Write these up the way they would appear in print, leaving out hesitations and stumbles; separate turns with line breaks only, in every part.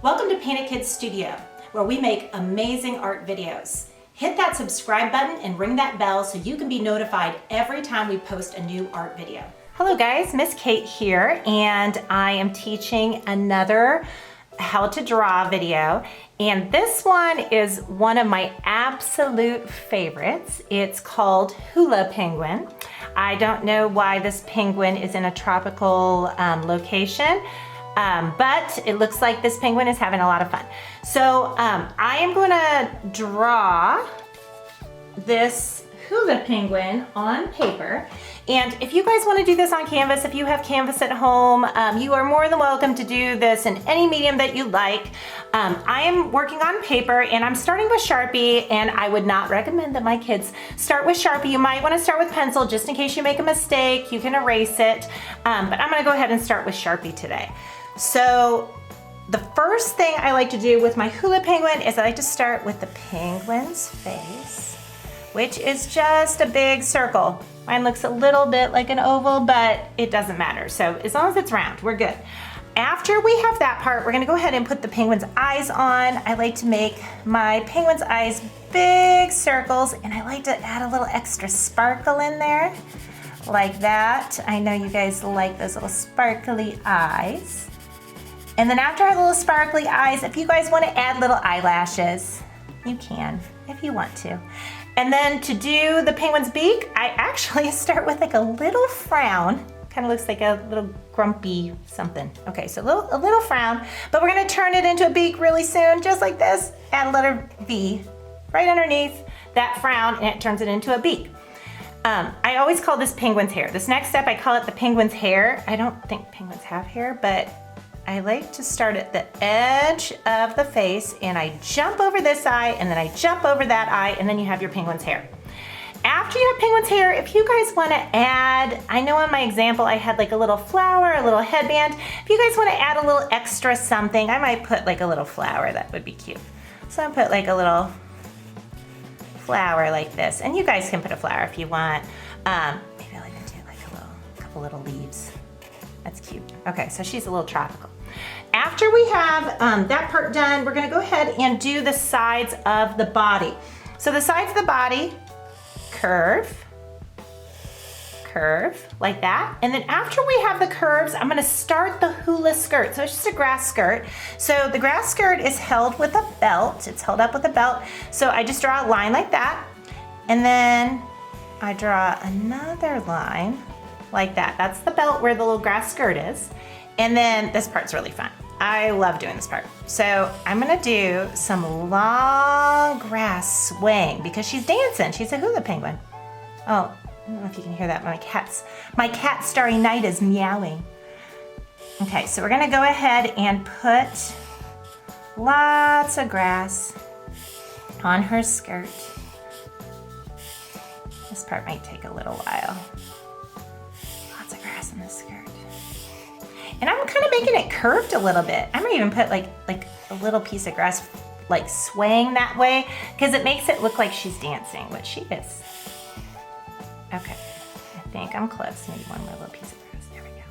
Welcome to Painted Kids Studio, where we make amazing art videos. Hit that subscribe button and ring that bell so you can be notified every time we post a new art video. Hello guys, Miss Kate here, and I am teaching another how to draw video. And this one is one of my absolute favorites. It's called Hula Penguin. I don't know why this penguin is in a tropical location. But it looks like this penguin is having a lot of fun. So I am going to draw this hula penguin on paper. And if you guys want to do this on canvas, if you have canvas at home, you are more than welcome to do this in any medium that you like. I am working on paper and I'm starting with Sharpie, and I would not recommend that my kids start with Sharpie. You might want to start with pencil just in case you make a mistake. You can erase it, but I'm going to go ahead and start with Sharpie today. So the first thing I like to do with my hula penguin is I like to start with the penguin's face, which is just a big circle. Mine looks a little bit like an oval, but it doesn't matter. So as long as it's round, we're good. After we have that part, we're gonna go ahead and put the penguin's eyes on. I like to make my penguin's eyes big circles, and I like to add a little extra sparkle in there, like that. I know you guys like those little sparkly eyes. And then after our little sparkly eyes, if you guys want to add little eyelashes, you can, if you want to. And then to do the penguin's beak, I actually start with like a little frown. Kind of looks like a little grumpy something. Okay, so a little frown, but we're gonna turn it into a beak really soon, just like this. Add a letter V right underneath that frown, and it turns it into a beak. I always call this penguin's hair. This next step, I call it the penguin's hair. I don't think penguins have hair, but I like to start at the edge of the face, and I jump over this eye, and then I jump over that eye, and then you have your penguin's hair. After you have penguin's hair, if you guys want to add, I know in my example I had like a little flower, a little headband. If you guys want to add a little extra something, I might put like a little flower. That would be cute. So I'll put like a little flower like this, and you guys can put a flower if you want. Maybe I like to do like a couple little leaves. That's cute. Okay, so she's a little tropical. After we have that part done, we're gonna go ahead and do the sides of the body. So the sides of the body, curve, curve, like that. And then after we have the curves, I'm gonna start the hula skirt. So it's just a grass skirt. So the grass skirt is held with a belt. It's held up with a belt. So I just draw a line like that. And then I draw another line like that. That's the belt where the little grass skirt is. And then this part's really fun. I love doing this part. So I'm gonna do some long grass swing because she's dancing. She's a hula penguin. Oh, I don't know if you can hear that. My cat Starry Night is meowing. Okay, so we're gonna go ahead and put lots of grass on her skirt. This part might take a little while. Lots of grass on the skirt. And I'm kind of making it curved a little bit. I'm gonna even put like a little piece of grass like swaying that way because it makes it look like she's dancing, which she is. Okay, I think I'm close. Maybe one more little piece of grass. There we go.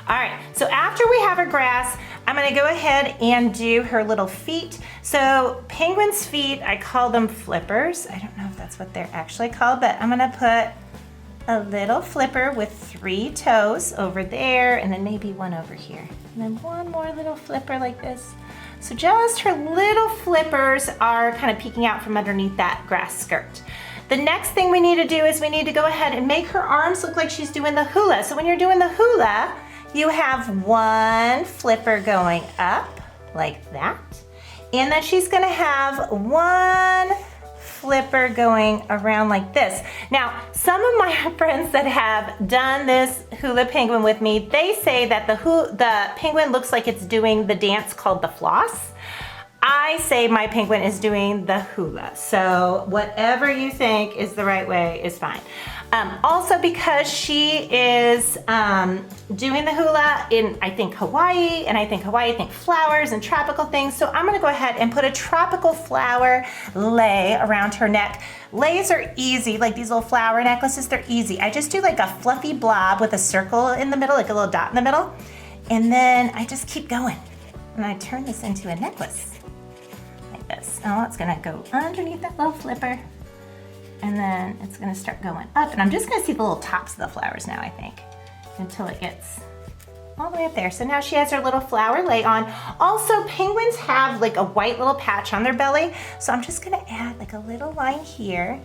All right, so after we have her grass, I'm gonna go ahead and do her little feet. So penguin's feet, I call them flippers. I don't know if that's what they're actually called, but I'm gonna put a little flipper with 3 toes over there, and then maybe one over here. And then one more little flipper like this. So just her little flippers are kind of peeking out from underneath that grass skirt. The next thing we need to do is we need to go ahead and make her arms look like she's doing the hula. So when you're doing the hula, you have one flipper going up like that. And then she's gonna have one flipper going around like this. Now, some of my friends that have done this hula penguin with me, they say that the penguin looks like it's doing the dance called the floss. I say my penguin is doing the hula. So whatever you think is the right way is fine. Also because she is doing the hula in, I think, Hawaii, and I think Hawaii think flowers and tropical things. So I'm gonna go ahead and put a tropical flower lei around her neck. Leis are easy, like these little flower necklaces, they're easy. I just do like a fluffy blob with a circle in the middle, like a little dot in the middle. And then I just keep going. and I turn this into a necklace, like this. Now it's gonna go underneath that little flipper, and then it's gonna start going up, and I'm just gonna see the little tops of the flowers now, I think, until it gets all the way up there. So now she has her little flower lay on. Also, penguins have like a white little patch on their belly, so I'm just gonna add like a little line here,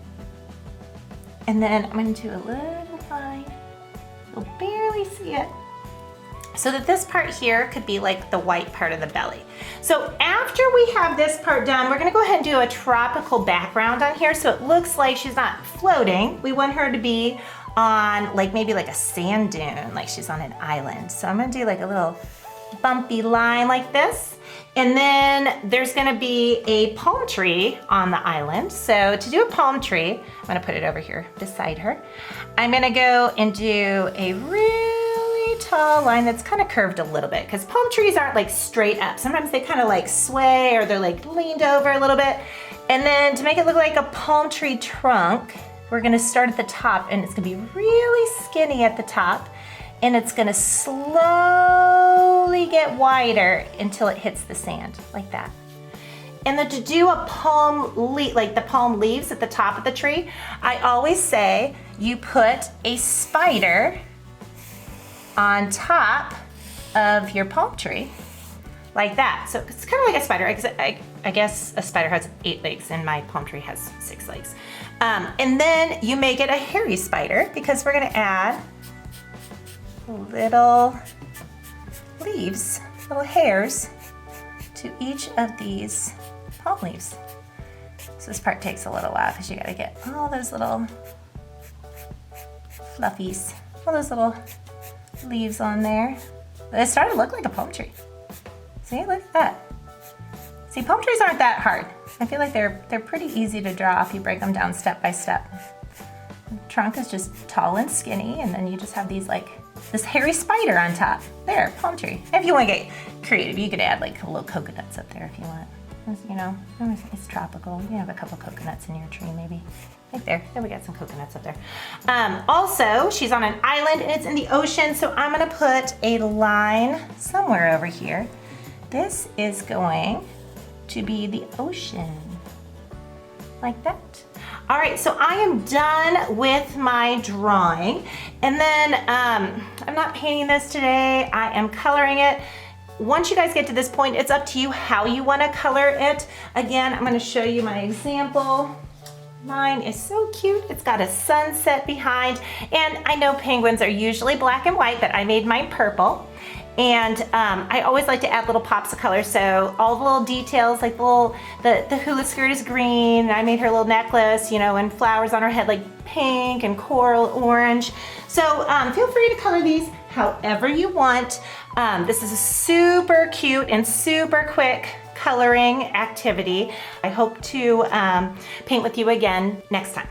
and then I'm gonna do a little line. You'll barely see it, so that this part here could be like the white part of the belly. So after we have this part done, we're gonna go ahead and do a tropical background on here so it looks like she's not floating. We want her to be on like maybe like a sand dune, like she's on an island. So I'm gonna do like a little bumpy line like this. And then there's gonna be a palm tree on the island. So to do a palm tree, I'm gonna put it over here beside her. I'm gonna go and do a really tall line that's kind of curved a little bit, because palm trees aren't like straight up. Sometimes they kind of like sway, or they're like leaned over a little bit. And then to make it look like a palm tree trunk, we're gonna start at the top, and it's gonna be really skinny at the top, and it's gonna slowly get wider until it hits the sand, like that. And then to do a palm leaf, like the palm leaves at the top of the tree, I always say you put a spider on top of your palm tree, like that. So it's kind of like a spider. I guess a spider has 8 legs and my palm tree has 6 legs. And then you make it a hairy spider, because we're gonna add little leaves, little hairs to each of these palm leaves. So this part takes a little while because you gotta get all those little fluffies, all those little leaves on there. It's starting to look like a palm tree. See, look at that. See, palm trees aren't that hard. I feel like they're pretty easy to draw if you break them down step by step. The trunk is just tall and skinny, and then you just have these like this hairy spider on top. There, palm tree. If you want to get creative, you could add like little coconuts up there if you want. You know, it's tropical. You can have a couple coconuts in your tree maybe. Right there. There, we got some coconuts up there. Also, she's on an island and it's in the ocean, so I'm gonna put a line somewhere over here. This is going to be the ocean, like that. All right, so I am done with my drawing. And then I'm not painting this today, I am coloring it. Once you guys get to this point, it's up to you how you wanna color it. Again, I'm gonna show you my example. Mine is so cute. It's got a sunset behind, and I know penguins are usually black and white, but I made mine purple. And I always like to add little pops of color, so all the little details, like the hula skirt is green. I made her little necklace, you know, and flowers on her head like pink and coral orange. So feel free to color these however you want. This is a super cute and super quick coloring activity. I hope to paint with you again next time.